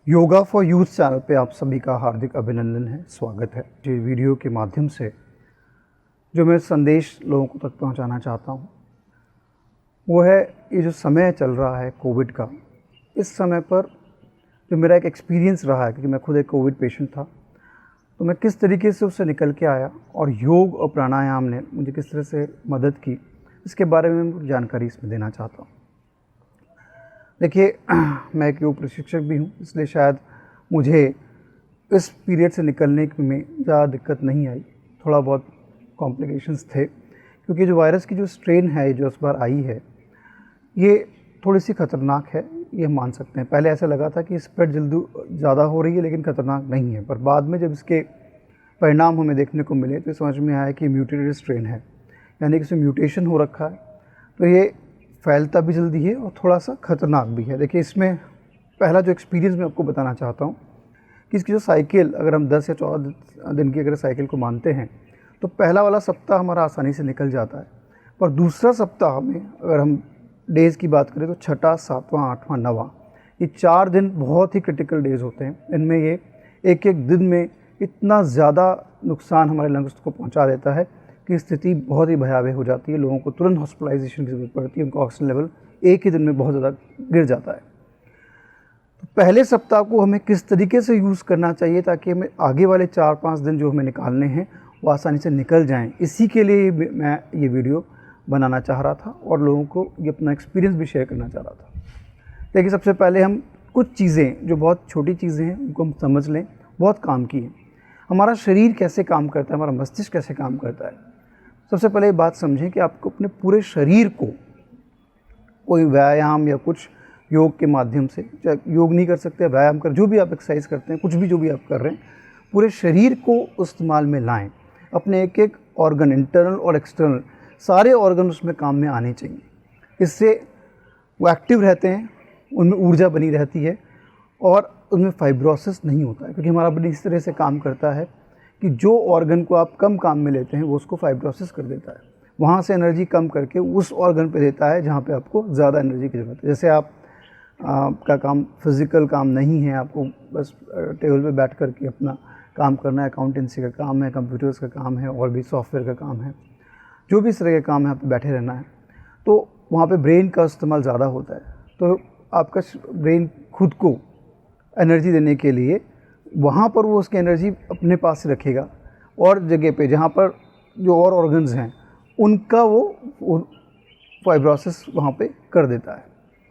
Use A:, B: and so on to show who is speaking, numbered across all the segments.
A: Yoga for youth channel पे आप सभी का हार्दिक अभिनंदन है, स्वागत है। ये वीडियो के माध्यम से जो मैं संदेश लोगों को तक पहुंचाना चाहता हूं वो है ये जो समय चल रहा है कोविड का। इस समय पर जो मेरा एक एक्सपीरियंस रहा है, क्योंकि मैं खुद एक कोविड पेशेंट था, तो मैं किस तरीके से उससे निकल के आया और योग और प्राणायाम ने मुझे किस तरह से मदद की, इसके बारे में मैं जानकारी इसमें देना चाहता हूँ। देखिए, मैं एक योग प्रशिक्षक भी हूँ, इसलिए शायद मुझे इस पीरियड से निकलने में ज़्यादा दिक्कत नहीं आई। थोड़ा बहुत कॉम्प्लिकेशंस थे, क्योंकि जो वायरस की जो स्ट्रेन है जो इस बार आई है, ये थोड़ी सी ख़तरनाक है, ये मान सकते हैं। पहले ऐसा लगा था कि स्प्रेड जल्दी ज़्यादा हो रही है, लेकिन ख़तरनाक नहीं है। पर बाद में जब इसके परिणाम हमें देखने को मिले तो समझ में आया कि म्यूटेटेड स्ट्रेन है, यानी कि इसमें म्यूटेशन हो रखा है। तो ये फैलता भी जल्दी है और थोड़ा सा ख़तरनाक भी है। देखिए, इसमें पहला जो एक्सपीरियंस मैं आपको बताना चाहता हूँ कि इसकी जो साइकिल, अगर हम 10 या 14 दिन की अगर साइकिल को मानते हैं तो पहला वाला सप्ताह हमारा आसानी से निकल जाता है। पर दूसरा सप्ताह में अगर हम डेज़ की बात करें तो छठा, सातवां, आठवां, नवां, ये 4 दिन बहुत ही क्रिटिकल डेज़ होते हैं। इनमें ये एक एक दिन में इतना ज़्यादा नुकसान हमारे लंग्स को पहुँचा देता है कि स्थिति बहुत ही भयावह हो जाती है। लोगों को तुरंत हॉस्पिटलाइजेशन की ज़रूरत पड़ती है, उनका ऑक्सीजन लेवल एक ही दिन में बहुत ज़्यादा गिर जाता है। तो पहले सप्ताह को हमें किस तरीके से यूज़ करना चाहिए ताकि हमें आगे वाले 4-5 दिन जो हमें निकालने हैं वो आसानी से निकल जाएं, इसी के लिए मैं ये वीडियो बनाना चाह रहा था और लोगों को ये अपना एक्सपीरियंस भी शेयर करना चाह रहा था। देखिए, सबसे पहले हम कुछ चीज़ें जो बहुत छोटी चीज़ें हैं उनको हम समझ लें, बहुत काम की हैं। हमारा शरीर कैसे काम करता है, हमारा मस्तिष्क कैसे काम करता है। सबसे पहले ये बात समझें कि आपको अपने पूरे शरीर को कोई व्यायाम या कुछ योग के माध्यम से, चाहे योग नहीं कर सकते, व्यायाम कर, जो भी आप एक्सरसाइज करते हैं, कुछ भी जो भी आप कर रहे हैं, पूरे शरीर को इस्तेमाल में लाएं। अपने एक एक ऑर्गन, इंटरनल और एक्सटर्नल, सारे ऑर्गन उसमें काम में आने चाहिए। इससे वो एक्टिव रहते हैं, उनमें ऊर्जा बनी रहती है और उनमें फाइब्रोसिस नहीं होता है। क्योंकि हमारा बॉडी इस तरह से काम करता है कि जो ऑर्गन को आप कम काम में लेते हैं वो उसको फाइब्रोसिस कर देता है, वहाँ से एनर्जी कम करके उस ऑर्गन पे देता है जहाँ पे आपको ज़्यादा एनर्जी की ज़रूरत है। जैसे आपका काम फिज़िकल काम नहीं है, आपको बस टेबल पे बैठ कर के अपना काम करना है, अकाउंटेंसी का काम है, कंप्यूटर्स का काम है और भी सॉफ्टवेयर का काम है, जो भी इस तरह के काम है, यहाँ पे बैठे रहना है, तो वहाँ पे ब्रेन का इस्तेमाल ज़्यादा होता है। तो आपका ब्रेन खुद को एनर्जी देने के लिए वहाँ पर वो उसकी एनर्जी अपने पास से रखेगा और जगह पे जहाँ पर जो और ऑर्गन्स हैं उनका वो फाइब्रोसिस वहाँ पे कर देता है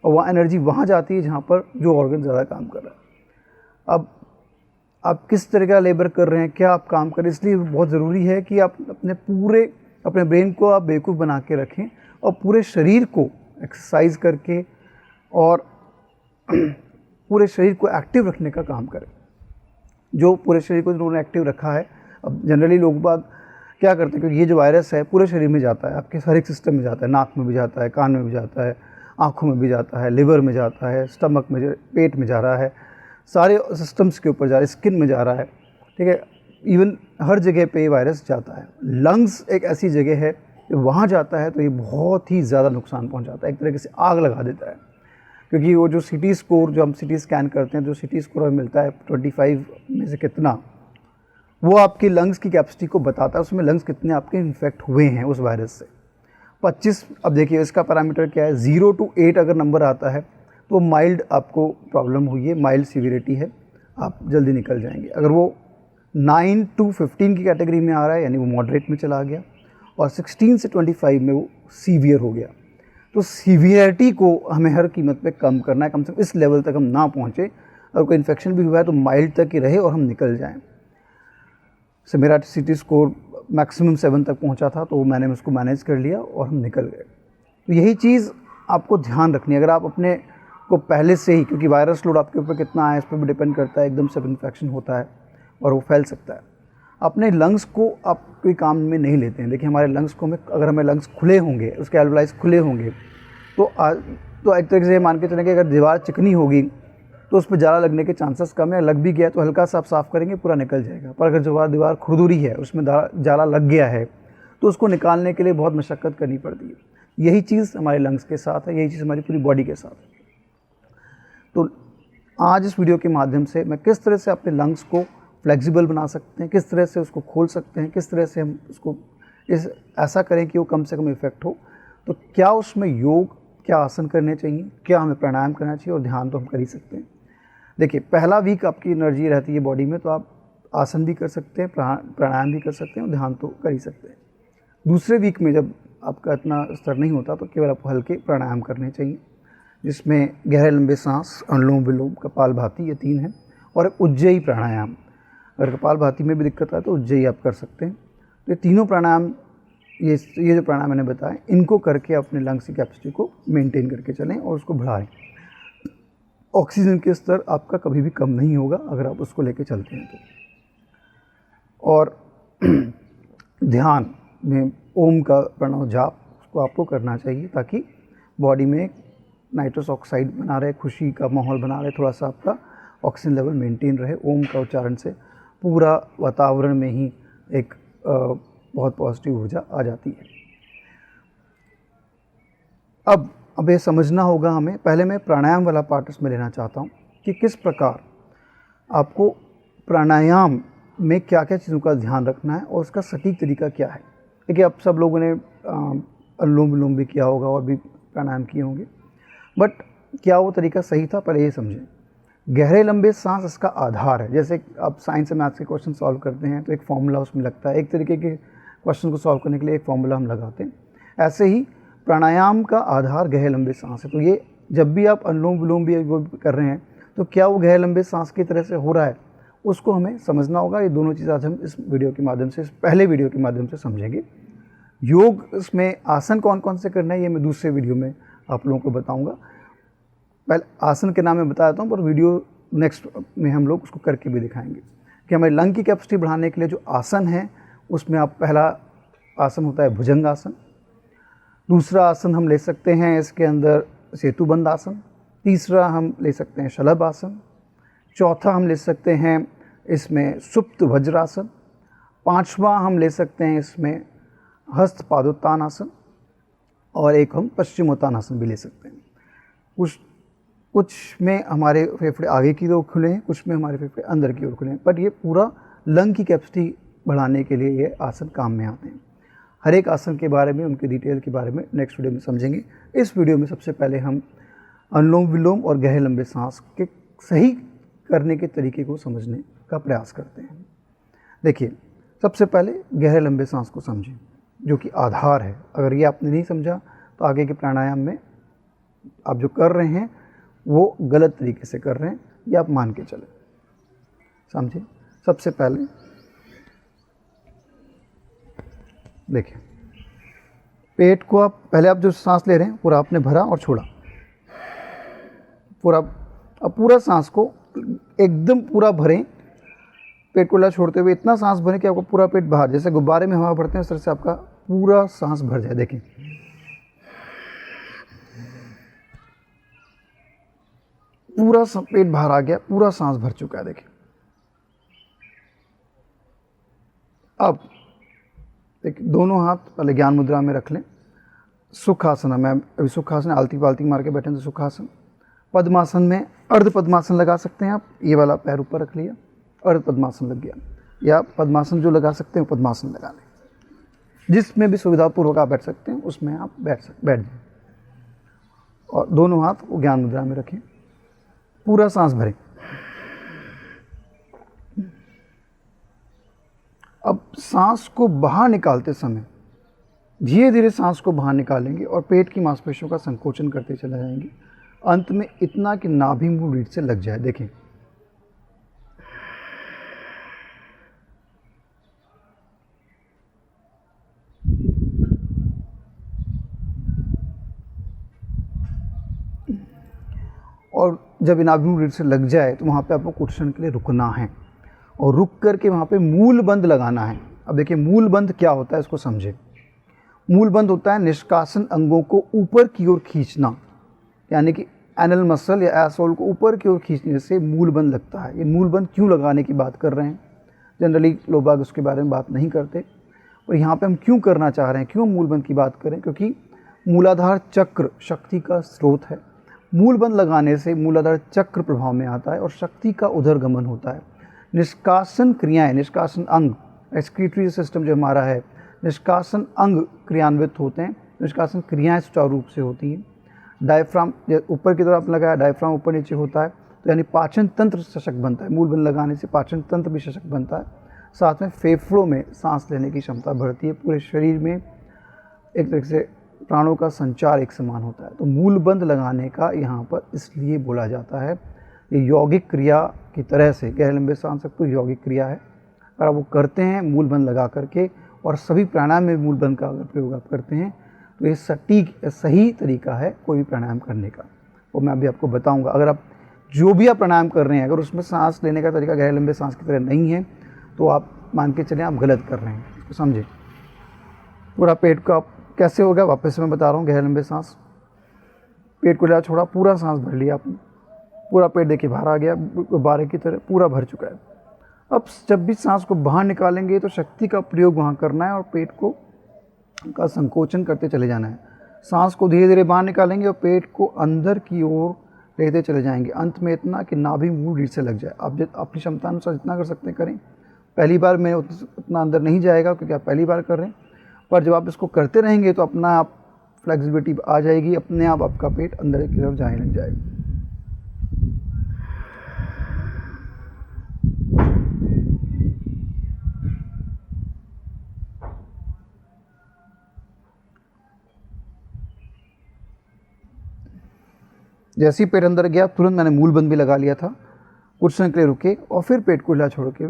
A: और वहाँ एनर्जी वहाँ जाती है जहाँ पर जो ऑर्गन ज़्यादा काम कर रहा है। अब आप किस तरह का लेबर कर रहे हैं, क्या आप काम कर रहे हैं, इसलिए बहुत ज़रूरी है कि आप अपने ब्रेन को आप बेवकूफ़ बना के रखें और पूरे शरीर को एक्सरसाइज करके और पूरे शरीर को एक्टिव रखने का काम करें। जो पूरे शरीर को उन्होंने एक्टिव रखा है, अब जनरली लोग बाग क्या करते हैं, क्योंकि ये जो वायरस है पूरे शरीर में जाता है, आपके हर एक सिस्टम में जाता है, नाक में भी जाता है, कान में भी जाता है, आँखों में भी जाता है, लिवर में जाता है, स्टमक में, पेट में जा रहा है, सारे सिस्टम्स के ऊपर जा रहा है, स्किन में जा रहा है, ठीक है। इवन हर जगह पे ये वायरस जाता है। लंग्स एक ऐसी जगह है कि वहाँ जाता है तो ये बहुत ही ज़्यादा नुकसान पहुँचाता है, एक तरीके से आग लगा देता है। क्योंकि वो जो सीटी स्कोर, जो हम सीटी स्कैन करते हैं, जो सीटी स्कोर हमें मिलता है 25 में से कितना, वो आपकी लंग्स की कैपेसिटी को बताता है, उसमें लंग्स कितने आपके इन्फेक्ट हुए हैं उस वायरस से। 25, अब देखिए इसका पैरामीटर क्या है, 0 to 8 अगर नंबर आता है तो माइल्ड आपको प्रॉब्लम हुई है, माइल्ड सीवियरिटी है, आप जल्दी निकल जाएंगे। अगर वो 9 to 15 की कैटेगरी में आ रहा है यानी वो मॉडरेट में चला गया और 16 से 25 में वो सीवियर हो गया। तो सीवियरिटी को हमें हर कीमत पे कम करना है, कम से कम इस लेवल तक हम ना पहुँचे। अगर कोई इन्फेक्शन भी हुआ है तो माइल्ड तक ही रहे और हम निकल जाएं। से मेरा सीटी स्कोर मैक्सिमम 7 तक पहुंचा था, तो मैंने उसको मैनेज कर लिया और हम निकल गए। तो यही चीज़ आपको ध्यान रखनी है। अगर आप अपने को पहले से ही, क्योंकि वायरस लोड आपके ऊपर कितना है इस पर भी डिपेंड करता है, एकदम से इन्फेक्शन होता है और वो फैल सकता है। अपने लंग्स को आप कोई काम में नहीं लेते हैं। देखिए, हमारे लंग्स को अगर हमें लंग्स खुले होंगे, उसके एल्वलाइज खुले होंगे, तो एक तरीके से मान के चलें कि अगर दीवार चिकनी होगी तो उस पर जाला लगने के चांसेस कम है। लग भी गया तो हल्का सा आप साफ़ करेंगे, पूरा निकल जाएगा। पर अगर जो दीवार खुरदुरी है, उसमें जाला लग गया है, तो उसको निकालने के लिए बहुत मशक्क़त करनी पड़ती है। यही चीज़ हमारे लंग्स के साथ है, यही चीज़ हमारी पूरी बॉडी के साथ है। तो आज इस वीडियो के माध्यम से मैं किस तरह से अपने लंग्स को फ्लेक्सिबल बना सकते हैं, किस तरह से उसको खोल सकते हैं, किस तरह से हम उसको ऐसा करें कि वो कम से कम इफ़ेक्ट हो। तो क्या उसमें योग, क्या आसन करने चाहिए, क्या हमें प्राणायाम करना चाहिए, और ध्यान तो हम कर ही सकते हैं। देखिए, पहला वीक आपकी एनर्जी रहती है बॉडी में, तो आप आसन भी कर सकते हैं, प्राणायाम भी कर सकते हैं और ध्यान तो कर ही सकते हैं। दूसरे वीक में जब आपका इतना स्तर नहीं होता तो केवल आपको हल्के प्राणायाम करने चाहिए, जिसमें गहरे लंबे सांस, अनुलोम विलोम, कपालभाति, ये 3 हैं, और एक उज्जयी प्राणायाम। अगर कपालभाति में भी दिक्कत आए तो उज्जयी आप कर सकते हैं। तो ये तीनों प्राणायाम, ये जो प्राणायाम मैंने बताए, इनको करके अपने लंग्स की कैपेसिटी को मेंटेन करके चलें और उसको बढ़ाएं। ऑक्सीजन के स्तर आपका कभी भी कम नहीं होगा अगर आप उसको लेके चलते हैं तो। और ध्यान में ओम का प्रणव जाप, उसको आपको करना चाहिए ताकि बॉडी में नाइट्रस ऑक्साइड बना रहे, खुशी का माहौल बना रहे, थोड़ा सा आपका ऑक्सीजन लेवल मेंटेन रहे। ओम का उच्चारण से पूरा वातावरण में ही एक बहुत पॉजिटिव ऊर्जा आ जाती है। अब ये समझना होगा हमें, पहले मैं प्राणायाम वाला पार्ट इसमें लेना चाहता हूँ कि किस प्रकार आपको प्राणायाम में क्या क्या चीज़ों का ध्यान रखना है और उसका सटीक तरीका क्या है। देखिए, आप सब लोगों ने अनुलोम विलोम भी किया होगा और भी प्राणायाम किए होंगे, बट क्या वो तरीका सही था, पहले ये समझें। गहरे लंबे सांस इसका आधार है। जैसे आप साइंस से मैथ्स के क्वेश्चन सॉल्व करते हैं तो एक फॉर्मूला उसमें लगता है, एक तरीके के क्वेश्चन को सॉल्व करने के लिए एक फॉर्मूला हम लगाते हैं। ऐसे ही प्राणायाम का आधार गहरे लंबे सांस है। तो ये जब भी आप अनुलोम विलोम भी कर रहे हैं तो क्या वो गहरे लंबे सांस की तरह से हो रहा है, उसको हमें समझना होगा। ये दोनों चीज़ आज हम इस वीडियो के माध्यम से, इस पहले वीडियो के माध्यम से समझेंगे। योग, इसमें आसन कौन कौन से करना है ये मैं दूसरे वीडियो में आप लोगों को बताऊँगा। पहले आसन के नाम मैं बता देता हूँ, पर वीडियो नेक्स्ट में हम लोग उसको करके भी दिखाएंगे कि हमारे लंग की कैपेसिटी बढ़ाने के लिए जो आसन है उसमें आप पहला आसन होता है भुजंग आसन। दूसरा आसन हम ले सकते हैं इसके अंदर सेतुबंध आसन। तीसरा हम ले सकते हैं शलभ आसन। चौथा हम ले सकते हैं इसमें सुप्त वज्रासन। पांचवा हम ले सकते हैं इसमें हस्त पादोत्तान आसन, और एक हम पश्चिमोत्तान आसन भी ले सकते हैं। कुछ में हमारे फेफड़े आगे की ओर खुले हैं, कुछ में हमारे फेफड़े अंदर की ओर खुले हैं, पर ये पूरा लंग की कैपेसिटी बढ़ाने के लिए ये आसन काम में आते हैं। हर एक आसन के बारे में, उनके डिटेल के बारे में नेक्स्ट वीडियो में समझेंगे। इस वीडियो में सबसे पहले हम अनुलोम विलोम और गहरे लंबे सांस के सही करने के तरीके को समझने का प्रयास करते हैं। देखिए, सबसे पहले गहरे लंबे सांस को समझें, जो कि आधार है। अगर ये आपने नहीं समझा तो आगे के प्राणायाम में आप जो कर रहे हैं वो गलत तरीके से कर रहे हैं, ये आप मान के चलें। समझे? सबसे पहले देखिए, पेट को आप जो सांस ले रहे हैं पूरा आपने भरा और छोड़ा, पूरा सांस को एकदम पूरा भरें। पेट को छोड़ते हुए इतना सांस भरें कि आपका पूरा पेट बाहर, जैसे गुब्बारे में हवा भरते हैं उस तरह से आपका पूरा सांस भर जाए। देखें, पूरा पेट बाहर आ गया, पूरा सांस भर चुका है। देखें, अब देखिए, दोनों हाथ पहले ज्ञान मुद्रा में रख लें। सुखासन, मैं अभी सुखासन आलती पालती मार के बैठे तो सुखासन। पद्मासन में अर्ध पद्मासन लगा सकते हैं आप, ये वाला पैर ऊपर रख लिया, अर्ध पद्मासन लग गया, या पद्मासन जो लगा सकते हैं पद्मासन लगा लें। जिसमें भी सुविधापूर्वक आप बैठ सकते हैं उसमें आप बैठ जाएं, और दोनों हाथ को ज्ञान मुद्रा में रखें, पूरा सांस भरें। अब सांस को बाहर निकालते समय धीरे धीरे सांस को बाहर निकालेंगे और पेट की मांसपेशियों का संकोचन करते चले जाएंगे, अंत में इतना कि नाभि मूल रीढ़ से लग जाए। देखें, और जब नाभि मूल रीढ़ से लग जाए तो वहाँ पे आपको कुछ क्षण के लिए रुकना है, और रुक करके वहाँ पे मूल बंद लगाना है। अब देखिए, मूल बंद क्या होता है इसको समझें। मूल बंद होता है निष्कासन अंगों को ऊपर की ओर खींचना, यानी कि एनल मसल या एसोल को ऊपर की ओर खींचने से मूल बंद लगता है। ये मूल बंद क्यों लगाने की बात कर रहे हैं, जनरली लोग बाग उसके बारे में बात नहीं करते, और यहाँ पे हम क्यों करना चाह रहे हैं, क्यों मूल बंद की बात करें, क्योंकि मूलाधार चक्र शक्ति का स्रोत है। मूल बंद लगाने से मूलाधार चक्र प्रभाव में आता है और शक्ति का उधर्गमन होता है। निष्कासन क्रियाएं, निष्कासन अंग, एक्सक्रीटरी सिस्टम जो हमारा है, निष्कासन अंग क्रियान्वित होते हैं, निष्कासन क्रियाएं सुचारू रूप से होती हैं। डायफ्राम ऊपर की तरफ लगाया, डायफ्राम ऊपर नीचे होता है, तो यानी पाचन तंत्र सशक्त बनता है। मूल बंद लगाने से पाचन तंत्र भी सशक्त बनता है। साथ में फेफड़ों में सांस लेने की क्षमता बढ़ती है। पूरे शरीर में एक तरह से प्राणों का संचार एक समान होता है। तो मूल बंद लगाने का यहाँ पर इसलिए बोला जाता है, ये यौगिक क्रिया की तरह से, गहरे लंबे सांस पूरी यौगिक क्रिया है। अगर आप वो करते हैं मूल बंद लगा करके, और सभी प्राणायाम में मूल बंद का अगर प्रयोग आप करते हैं, तो ये सटीक सही तरीका है कोई भी प्राणायाम करने का। वो मैं अभी आपको बताऊंगा। अगर आप जो भी आप प्राणायाम कर रहे हैं, अगर उसमें सांस लेने का तरीका गहरे लंबे सांस की तरह नहीं है, तो आप मान के चलें आप गलत कर रहे हैं, तो समझे। पूरा पेट का कैसे होगा, वापस से मैं बता रहा हूँ। गहरे लंबे सांस, पेट को ज़्यादा छोड़ा, पूरा सांस भर लिया आपने, पूरा पेट देखिए बाहर आ गया, बारे की तरह पूरा भर चुका है। अब जब भी सांस को बाहर निकालेंगे तो शक्ति का प्रयोग वहाँ करना है और पेट को का संकोचन करते चले जाना है। सांस को धीरे धीरे बाहर निकालेंगे और पेट को अंदर की ओर लेते चले जाएंगे, अंत में इतना कि नाभि मूल रीढ़ से लग जाए। आप अपनी क्षमता अनुसार जितना कर सकते हैं करें। पहली बार में उतना अंदर नहीं जाएगा क्योंकि आप पहली बार कर रहे हैं, पर जब आप इसको करते रहेंगे तो अपना आप फ्लेक्सिबिलिटी आ जाएगी, अपने आप आपका पेट अंदर की तरफ जाने लग जाएगा। जैसे ही पेट अंदर गया तुरंत मैंने मूल बंद भी लगा लिया था। कुछ समय के लिए रुके और फिर पेट को हिला छोड़ के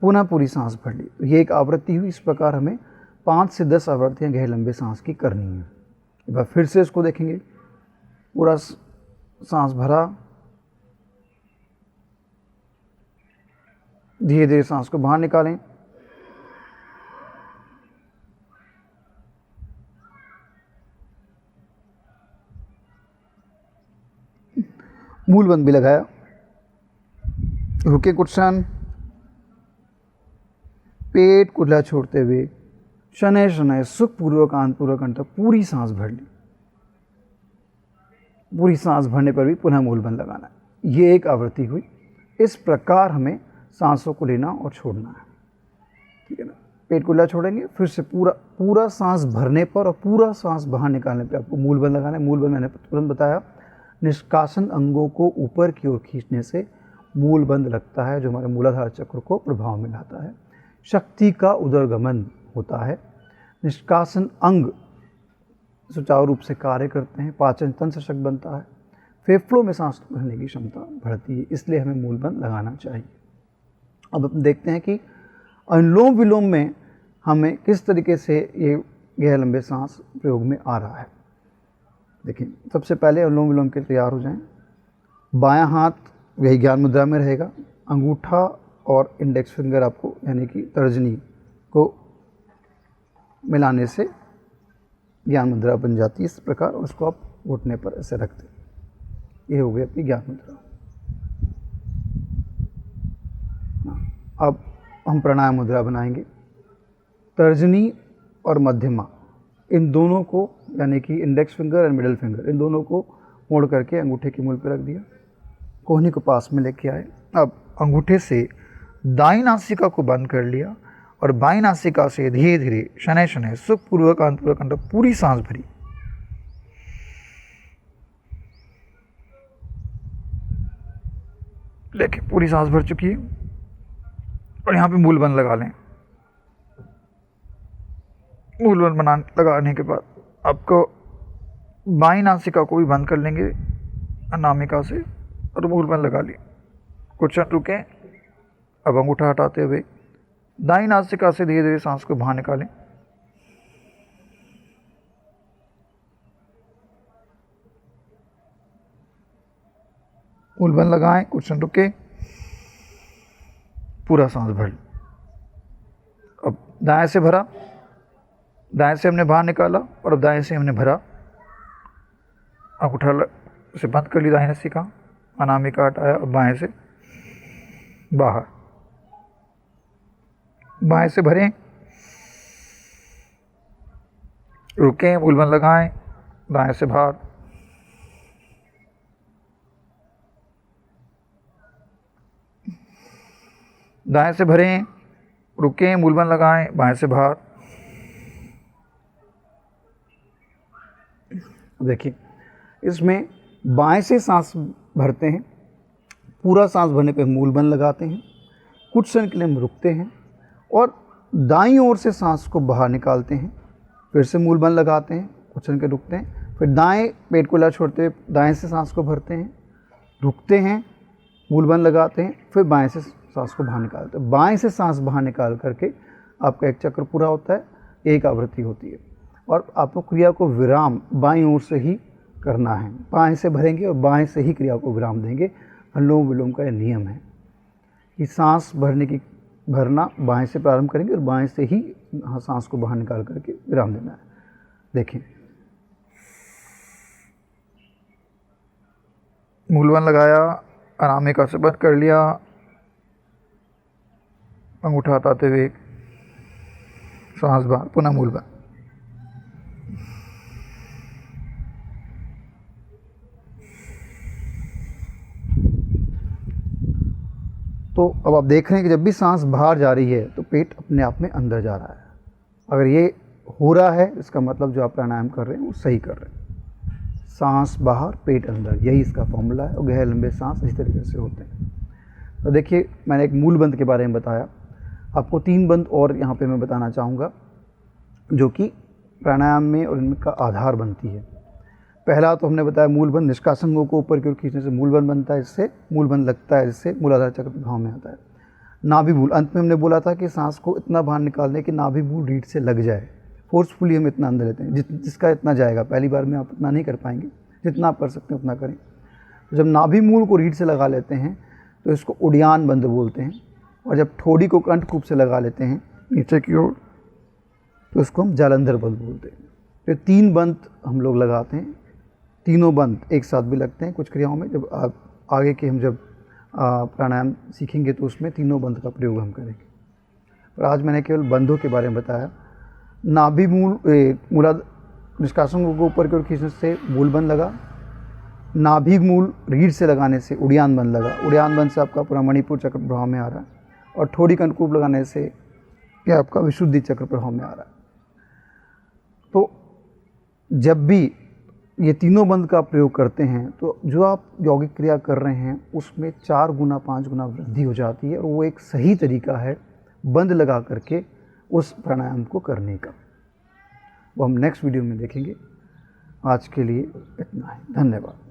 A: पुनः पूरी सांस भर ली। तो ये एक आवृत्ति हुई। इस प्रकार हमें 5 से 10 आवृत्तियाँ गहरे लंबे सांस की करनी है। एक बार फिर से इसको देखेंगे। पूरा सांस भरा, धीरे धीरे सांस को बाहर निकालें, मूल बंद भी लगाया, रुके कुछ क्षण, पेट को ढीला छोड़ते हुए शनैः शनैः सुखपूर्वक आनंदपूर्वक अंत तक पूरी सांस भर ली। पूरी सांस भरने पर भी पुनः मूल बंद लगाना है। ये एक आवृत्ति हुई। इस प्रकार हमें सांसों को लेना और छोड़ना है, ठीक है ना। पेट को ढीला छोड़ेंगे, फिर से पूरा सांस भरने पर और पूरा सांस बाहर निकालने पर आपको मूल बंद लगाना है। मूल बंद मैंने तुरंत बताया, निष्कासन अंगों को ऊपर की ओर खींचने से मूल बंद लगता है, जो हमारे मूलाधार चक्र को प्रभाव में लाता है। शक्ति का उदरगमन होता है। निष्कासन अंग सुचारू रूप से कार्य करते हैं, पाचन तंत्र सशक्त बनता है, फेफड़ों में सांस भरने की क्षमता बढ़ती है। इसलिए हमें मूल बंद लगाना चाहिए। अब हम देखते हैं कि अनुलोम विलोम में हमें किस तरीके से ये गहरे लंबे सांस प्रयोग में आ रहा है। देखिए, सबसे पहले अनुलोम विलोम के तैयार हो जाएं। बायां हाथ वही ज्ञान मुद्रा में रहेगा। अंगूठा और इंडेक्स फिंगर आपको यानी कि तर्जनी को मिलाने से ज्ञान मुद्रा बन जाती है इस प्रकार, और उसको आप घुटने पर ऐसे रख दें। ये हो गई अपनी ज्ञान मुद्रा। अब हम प्राणायाम मुद्रा बनाएंगे। तर्जनी और मध्यमा, इन दोनों को यानी कि इंडेक्स फिंगर और मिडिल फिंगर, इन दोनों को मोड़ करके अंगूठे के मूल पर रख दिया। कोहनी को पास में लेके आए। अब अंगूठे से दाईं नासिका को बंद कर लिया और बाईं नासिका से धीरे धीरे शनैः शनैः सुखपूर्वक आनंदपूर्वक अंदर पूरी सांस भरी। देखिए, पूरी सांस भर चुकी है और यहाँ पे मूल बंद लगा लें। मूल बंद लगाने के बाद आपको बाईं नासिका को भी बंद कर लेंगे अनामिका से और मूल बंद लगा लिए। कुछ क्षण रुकें। अब अंगूठा हटाते हुए दाईं नासिका से धीरे धीरे सांस को बाहर निकालें। मूल बंद लगाएं, कुछ क्षण रुकें, पूरा सांस भर। अब दाएं से भरा, दाएं से हमने बाहर निकाला और अब दाएं से हमने भरा। अंगूठा से बंद कर ली दाहिने नासिका, अनामिका हटाया और बाएं से बाहर। बाएं से भरें, रुकें, मूल बंद लगाएं, दाएं से बाहर।
B: दाएं से भरें, रुकें, मूलबंद लगाएं, बाएं से बाहर।
A: देखिए, इसमें बाएं से सांस भरते हैं, पूरा सांस भरने पे मूलबंद लगाते हैं, कुछ क्षण के लिए हम रुकते हैं और दाईं ओर से सांस को बाहर निकालते हैं, फिर से मूलबंद लगाते हैं, कुछ क्षण के रुकते हैं, फिर दाएं पेट को खुला छोड़ते हुए दाएं से सांस को भरते हैं, रुकते हैं, मूलबंद लगाते हैं, फिर बाएं से सांस को बाहर निकालते हैं। बाएं से सांस बाहर निकाल करके आपका एक चक्र पूरा होता है, एक आवृत्ति होती है। और आपको क्रिया को विराम बाईं ओर से ही करना है, बाएं से भरेंगे और बाएं से ही क्रिया को विराम देंगे। अनुलोम विलोम का यह नियम है कि सांस भरना बाएं से प्रारंभ करेंगे और बाएं से ही सांस को बाहर निकाल करके विराम देना है। देखें,
B: मूलबंद लगाया, आराम एक से बंद कर लिया, अंगूठा हटाते हुए सांस बाहर, पुनः मूलबंद।
A: तो अब आप देख रहे हैं कि जब भी सांस बाहर जा रही है तो पेट अपने आप में अंदर जा रहा है। अगर ये हो रहा है, इसका मतलब जो आप प्राणायाम कर रहे हैं वो सही कर रहे हैं। सांस बाहर, पेट अंदर, यही इसका फॉर्मूला है। और गहरे लंबे सांस इस तरीके से होते हैं। तो देखिए, मैंने एक मूल बंद के बारे में बताया, आपको 3 बंद और यहाँ पे मैं बताना चाहूँगा जो कि प्राणायाम में और इनका आधार बनती है। पहला तो हमने बताया मूलबंद, निष्कासन को ऊपर की ओर खींचने से मूलबंद बनता है, इससे मूलबंद लगता है, जिससे मूलाधार चक्र प्रभाव में आता है। नाभि मूल, अंत में हमने बोला था कि सांस को इतना बाहर निकाल दें कि नाभि मूल रीढ़ से लग जाए। फोर्सफुली हम इतना अंदर लेते हैं, जिसका इतना जाएगा। पहली बार में आप इतना नहीं कर पाएंगे, जितना आप कर सकते हैं उतना करें। तो जब नाभि मूल को रीढ़ से लगा लेते हैं तो इसको उड़ियान बंद बोलते हैं। और जब ठोड़ी को कंठकूप से लगा लेते हैं नीचे की ओर तो इसको हम जालंधर बंद बोलते हैं। तो 3 बंद हम लोग लगाते हैं, तीनों बंद एक साथ भी लगते हैं कुछ क्रियाओं में। जब आगे के हम जब प्राणायाम सीखेंगे तो उसमें तीनों बंद का प्रयोग हम करेंगे। पर आज मैंने केवल बंदों के बारे में बताया। नाभि मूला निष्कासन को ऊपर की ओर खींचने से मूल बंद लगा, नाभि मूल रीढ़ से लगाने से उड़ियान बंद लगा। उड़ियान बंद से आपका पूरा मणिपुर चक्र प्रभाव में आ रहा है, और ठोड़ी कंठकूप लगाने से यह आपका विशुद्धि चक्र प्रभाव में आ रहा है। तो जब भी ये तीनों बंद का प्रयोग करते हैं तो जो आप यौगिक क्रिया कर रहे हैं उसमें 4 गुना 5 गुना वृद्धि हो जाती है। और वो एक सही तरीका है बंद लगा करके उस प्राणायाम को करने का। वो हम नेक्स्ट वीडियो में देखेंगे। आज के लिए इतना ही, धन्यवाद।